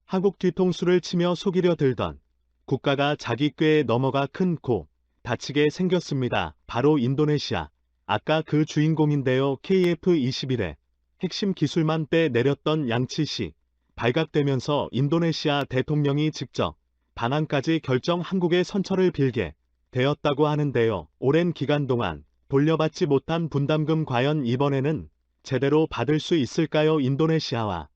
한국 뒤통수를 치며 속이려 들던 국가가 자기 꾀에 넘어가 큰 코 다치게 생겼습니다. 바로 인도네시아. 아까 그 주인공인데요. KF-21의 핵심 기술만 빼내렸던 양치시 발각되면서 인도네시아 대통령이 직접 반환까지 결정 한국의 선처를 빌게 되었다고 하는데요. 오랜 기간 동안 돌려받지 못한 분담금 과연 이번에는 제대로 받을 수 있을까요? 인도네시아와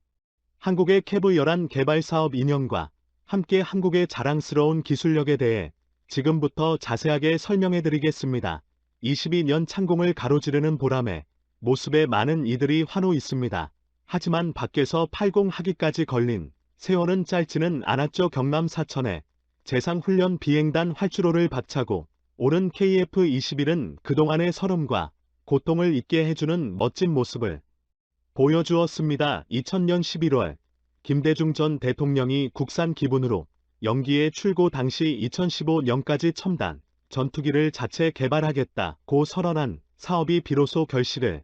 한국의 캐브11 개발 사업 인연과 함께 한국의 자랑스러운 기술력에 대해 지금부터 자세하게 설명해 드리겠습니다. 22년 창공을 가로지르는 보람에 모습에 많은 이들이 환호 있습니다. 하지만 밖에서 팔공하기까지 걸린 세월은 짧지는 않았죠. 경남 사천에 재상훈련 비행단 활주로를 박차고 오른 KF-21은 그동안의 서름과 고통을 잊게 해주는 멋진 모습을 보여주었습니다. 2000년 11월 김대중 전 대통령이 국산 기분으로 연기에 출고 당시 2015년까지 첨단 전투기를 자체 개발하겠다고 선언한 사업이 비로소 결실을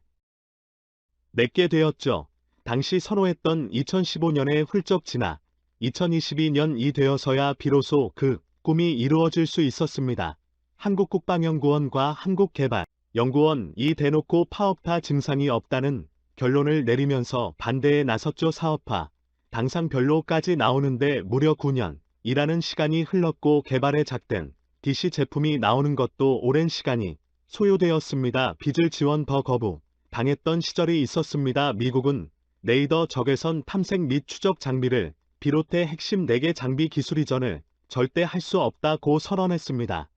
맺게 되었죠. 당시 선호했던 2015년에 훌쩍 지나 2022년이 되어서야 비로소 그 꿈이 이루어질 수 있었습니다. 한국국방연구원과 한국개발연구원이 대놓고 파업타 증상이 없다는 결론을 내리면서 반대에 나섰죠. 사업화 당상별로까지 나오는데 무려 9년이라는 시간이 흘렀고 개발에 작된 DC 제품이 나오는 것도 오랜 시간이 소요되었습니다. 빚을 지원 더 거부 당했던 시절이 있었습니다. 미국은 레이더 적외선 탐색 및 추적 장비를 비롯해 핵심 4개 장비 기술 이전을 절대 할 수 없다고 선언했습니다.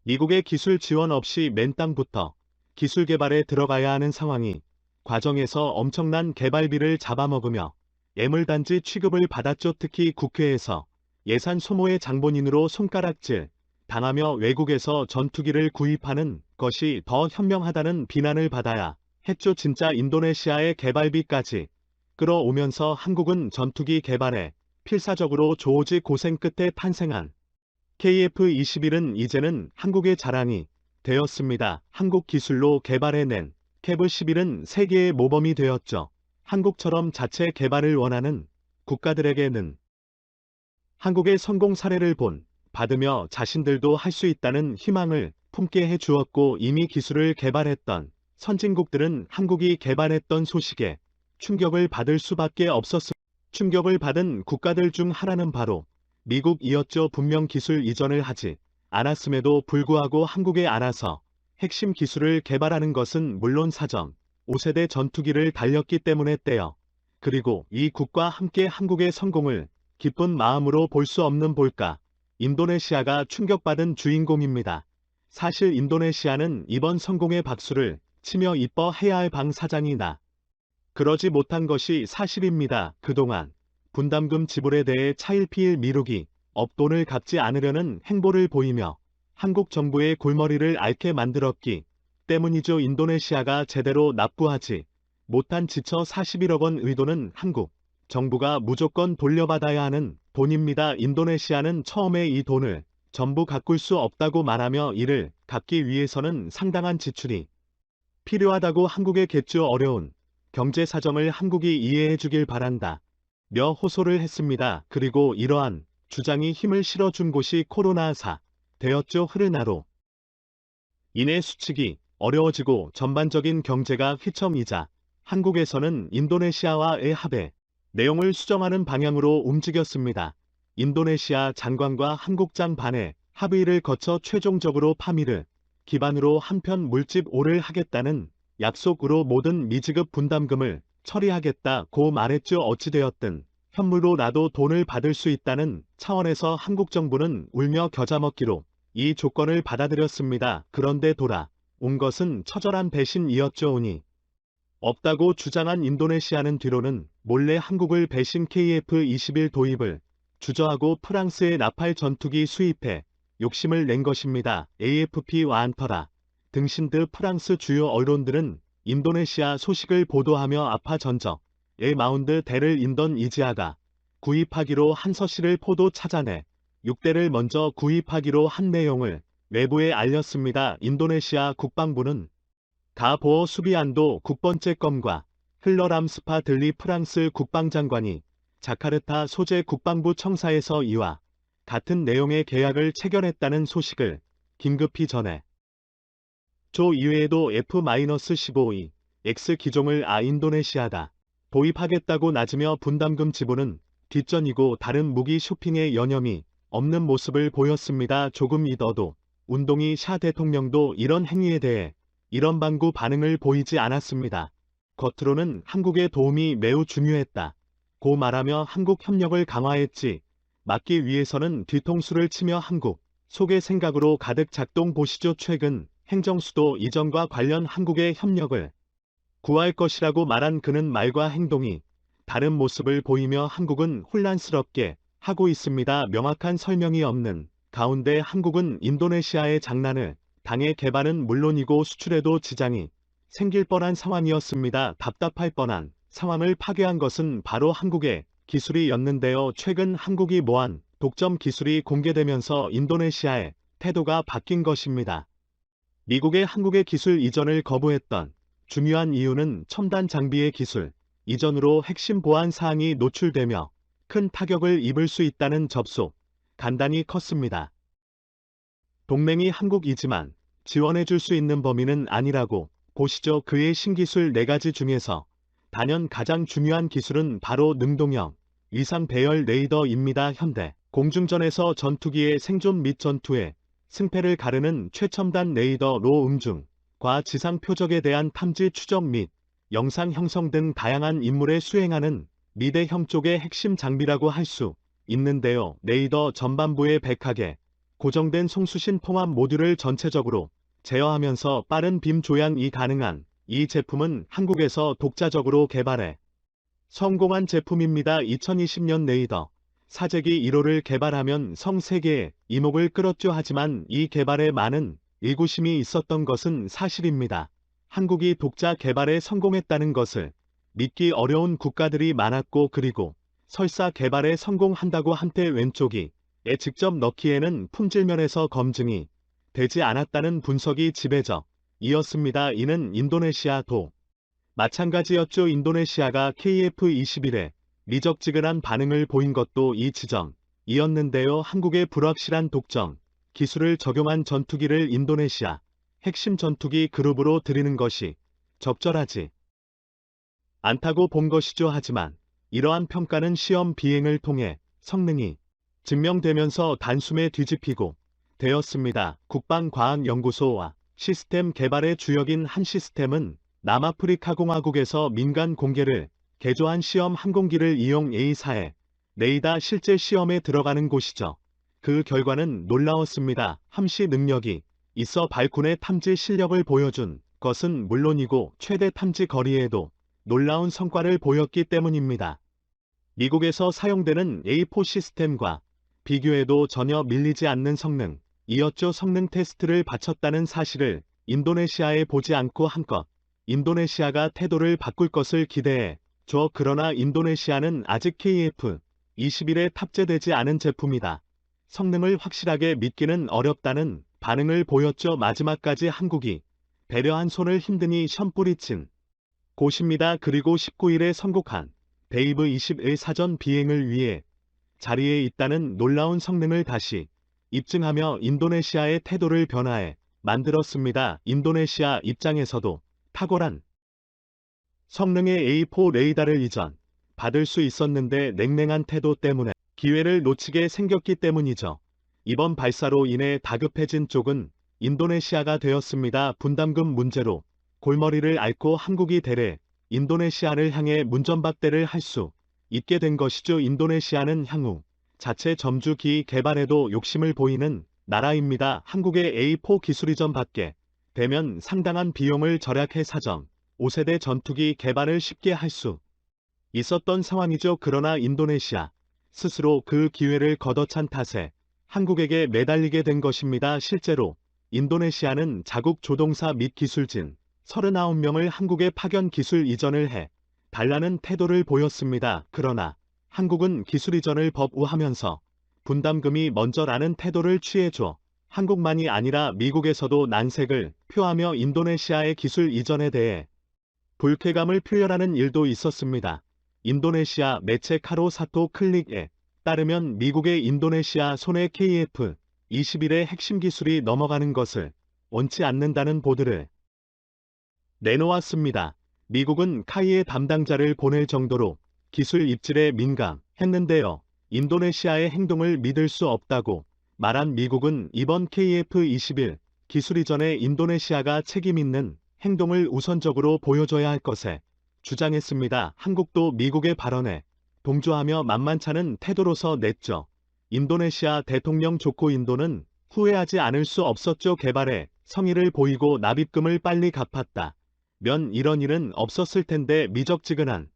미국의 기술 지원 없이 맨 땅부터 기술 개발에 들어가야 하는 상황이 과정에서 엄청난 개발비를 잡아먹으며 예물단지 취급을 받았죠. 특히 국회에서 예산 소모의 장본인으로 손가락질 당하며 외국에서 전투기를 구입하는 것이 더 현명하다는 비난을 받아야 했죠. 진짜 인도네시아의 개발비까지 끌어오면서 한국은 전투기 개발에 필사적으로 조오지 고생 끝에 탄생한 KF-21은 이제는 한국의 자랑이 되었습니다. 한국 기술로 개발해낸 캐브11은 세계의 모범이 되었죠. 한국처럼 자체 개발을 원하는 국가들에게는 한국의 성공 사례를 받으며 자신들도 할 수 있다는 희망을 품게 해주었고 이미 기술을 개발했던 선진국들은 한국이 개발했던 소식에 충격을 받을 수밖에 없었습니다. 충격을 받은 국가들 중 하나는 바로 미국이었죠. 분명 기술 이전을 하지 않았음에도 불구하고 한국에 알아서 핵심 기술을 개발하는 것은 물론 사전 5세대 전투기를 달렸기 때문에 때요. 그리고 이 국과 함께 한국의 성공을 기쁜 마음으로 볼 수 없는 볼까. 인도네시아가 충격받은 주인공입니다. 사실 인도네시아는 이번 성공의 박수를 치며 이뻐해야 할 방 사장이 그러지 못한 것이 사실입니다. 그동안 분담금 지불에 대해 차일피일 미루기, 돈을 갚지 않으려는 행보를 보이며 한국 정부의 골머리를 앓게 만들었기 때문이죠. 인도네시아가 제대로 납부하지 못한 지처 41억 원 의도는 한국 정부가 무조건 돌려받아야 하는 돈입니다. 인도네시아는 처음에 이 돈을 전부 가꿀 수 없다고 말하며 이를 갚기 위해서는 상당한 지출이 필요하다고 한국에겠죠. 어려운 경제 사정을 한국이 이해해 주길 바란다 며 호소를 했습니다. 그리고 이러한 주장이 힘을 실어준 곳이 코로나4 되었죠. 흐르나로 인해 수칙이 어려워지고 전반적인 경제가 휘청이자 한국에서는 인도네시아와의 합의 내용을 수정하는 방향으로 움직였습니다. 인도네시아 장관과 한국장 반의 합의를 거쳐 최종적으로 파미를 기반으로 한편 물집 5를 하겠다는 약속으로 모든 미지급 분담금을 처리하겠다고 말했죠. 어찌되었든 현물로라도 돈을 받을 수 있다는 차원에서 한국 정부는 울며 겨자 먹기로 이 조건을 받아들였습니다. 그런데 돌아온 것은 처절한 배신이었죠. 운이 없다고 주장한 인도네시아는 뒤로는 몰래 한국을 배신 KF-21 도입을 주저하고 프랑스의 나팔 전투기 수입해 욕심을 낸 것입니다. AFP와 안터라 등신 등 프랑스 주요 언론들은 인도네시아 소식을 보도하며 아파 전적의 마운드 대를 인도네시아가 구입하기로 한 서씨를 포도 찾아내 6대를 먼저 구입하기로 한 내용을 외부에 알렸습니다. 인도네시아 국방부는 가보어 수비안도 국번째 검과 흘러람 스파들리 프랑스 국방장관이 자카르타 소재 국방부 청사에서 이와 같은 내용의 계약을 체결했다는 소식을 긴급히 전해 조 이외에도 F-15E X 기종을 인도네시아가 도입하겠다고 낮으며 분담금 지불은 뒷전이고 다른 무기 쇼핑에 여념이 없는 모습을 보였습니다. 조금 잊어도 운동이 샤 대통령도 이런 행위에 대해 이런 방구 반응을 보이지 않았습니다. 겉으로는 한국의 도움이 매우 중요했다 고 말하며 한국 협력을 강화했지 막기 위해서는 뒤통수를 치며 한국 속의 생각으로 가득 작동 보시죠. 최근 행정수도 이전과 관련 한국의 협력을 구할 것이라고 말한 그는 말과 행동이 다른 모습을 보이며 한국은 혼란스럽게 하고 있습니다. 명확한 설명이 없는 가운데 한국은 인도네시아의 장난을 당해 개발은 물론이고 수출에도 지장이 생길 뻔한 상황이었습니다. 답답할 뻔한 상황을 파괴한 것은 바로 한국의 기술이었는데요. 최근 한국이 모한 독점 기술이 공개되면서 인도네시아의 태도가 바뀐 것입니다. 미국의 한국의 기술 이전을 거부했던 중요한 이유는 첨단 장비의 기술 이전으로 핵심 보안 사항이 노출되며 큰 타격을 입을 수 있다는 접속 간단히 컸습니다. 동맹이 한국이지만 지원해줄 수 있는 범위는 아니라고 보시죠. 그의 신기술 4가지 중에서 단연 가장 중요한 기술은 바로 능동형 위상 배열 레이더입니다. 현대 공중전에서 전투기의 생존 및 전투의 승패를 가르는 최첨단 레이더로 음중과 지상 표적에 대한 탐지 추적 및 영상 형성 등 다양한 임무에 수행하는 미대형 쪽의 핵심 장비라고 할 수 있는데요. 레이더 전반부에 100하게 고정된 송수신 통합 모듈을 전체적으로 제어하면서 빠른 빔 조향이 가능한 이 제품은 한국에서 독자적으로 개발해 성공한 제품입니다. 2020년 레이더 사재기 1호를 개발하면 세계의 이목을 끌었죠. 하지만 이 개발에 많은 의구심이 있었던 것은 사실입니다. 한국이 독자 개발에 성공했다는 것을 믿기 어려운 국가들이 많았고 그리고 설사 개발에 성공한다고 한때 왼쪽이 직접 넣기에는 품질면에서 검증이 되지 않았다는 분석이 지배적이었습니다. 이는 인도네시아도 마찬가지였죠. 인도네시아가 KF-21에 미적지근한 반응을 보인 것도 이 지점이었는데요. 한국의 불확실한 독점 기술을 적용한 전투기를 인도네시아 핵심 전투기 그룹으로 들이는 것이 적절하지 않다고 본 것이죠. 하지만 이러한 평가는 시험 비행을 통해 성능이 증명되면서 단숨에 뒤집히고 되었습니다. 국방과학연구소와 시스템 개발의 주역인 한 시스템은 남아프리카공화국에서 민간 공개를 개조한 시험 항공기를 이용 A사의 레이더 실제 시험에 들어가는 곳이죠. 그 결과는 놀라웠습니다. 함시 능력이 있어 발군의 탐지 실력을 보여준 것은 물론이고 최대 탐지 거리에도 놀라운 성과를 보였기 때문입니다. 미국에서 사용되는 A4 시스템과 비교해도 전혀 밀리지 않는 성능이었죠. 성능 테스트를 바쳤다는 사실을 인도네시아에 보지 않고 한껏 인도네시아가 태도를 바꿀 것을 기대해 줘. 그러나 인도네시아는 아직 KF-21에 탑재되지 않은 제품이다. 성능을 확실하게 믿기는 어렵다는 반응을 보였죠. 마지막까지 한국이 배려한 손을 힘드니 션뿌리친 곳입니다. 그리고 19일에 선곡한 베이브 21 사전 비행을 위해 자리에 있다는 놀라운 성능을 다시 입증하며 인도네시아의 태도를 변화해 만들었습니다. 인도네시아 입장에서도 탁월한 성능의 A4 레이더를 이전 받을 수 있었는데 냉랭한 태도 때문에 기회를 놓치게 생겼기 때문이죠. 이번 발사로 인해 다급해진 쪽은 인도네시아가 되었습니다. 분담금 문제로 골머리를 앓고 한국이 대래 인도네시아를 향해 문전박대를 할 수 있게 된 것이죠. 인도네시아는 향후 자체 점주기 개발에도 욕심을 보이는 나라입니다. 한국의 A4 기술 이전 받게 되면 상당한 비용을 절약해 사정 5세대 전투기 개발을 쉽게 할 수 있었던 상황이죠. 그러나 인도네시아 스스로 그 기회를 걷어찬 탓에 한국에게 매달리게 된 것입니다. 실제로 인도네시아는 자국 조종사 및 기술진 39명을 한국에 파견 기술 이전을 해 달라는 태도를 보였습니다. 그러나 한국은 기술 이전을 법우하면서 분담금이 먼저라는 태도를 취해줘 한국만이 아니라 미국에서도 난색을 표하며 인도네시아의 기술 이전에 대해 불쾌감을 표현하는 일도 있었습니다. 인도네시아 매체 카로사토 클릭에 따르면 미국의 인도네시아 손에 KF-21의 핵심 기술이 넘어가는 것을 원치 않는다는 보도를 내놓았습니다. 미국은 카이의 담당자를 보낼 정도로 기술 입질에 민감했는데요. 인도네시아의 행동을 믿을 수 없다고 말한 미국은 이번 KF-21 기술 이전에 인도네시아가 책임 있는 행동을 우선적으로 보여줘야 할 것에 주장했습니다. 한국도 미국의 발언에 동조하며 만만찮은 태도로서 냈죠. 인도네시아 대통령 조코 인도는 후회하지 않을 수 없었죠. 개발에 성의를 보이고 납입금을 빨리 갚았다 면 이런 일은 없었을 텐데 미적지근한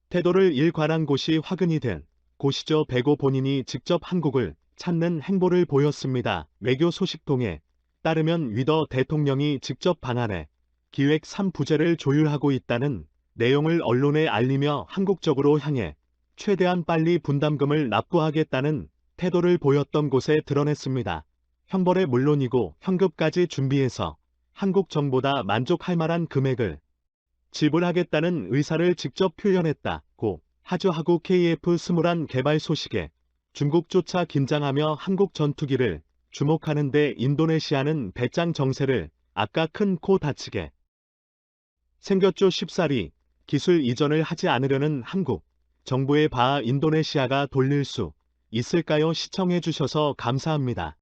태도를 일관한 곳이 화근이 된 곳이죠. 배고 본인이 직접 한국을 찾는 행보를 보였습니다. 외교 소식통에 따르면 위더 대통령이 직접 방한해 기획 3부제를 조율하고 있다는 내용을 언론에 알리며 한국 쪽으로 향해 최대한 빨리 분담금을 납부하겠다는 태도를 보였던 곳에 드러냈습니다. 형벌에 물론이고 현금까지 준비해서 한국 정보다 만족할 만한 금액을 지불하겠다는 의사를 직접 표현했다고 하죠. 하고 KF-21 개발 소식에 중국조차 긴장하며 한국 전투기를 주목하는데 인도네시아는 배짱 정세를 아까 큰 코 다치게 생겼죠. 쉽사리 기술 이전을 하지 않으려는 한국 정부의 바하 인도네시아가 돌릴 수 있을까요? 시청해주셔서 감사합니다.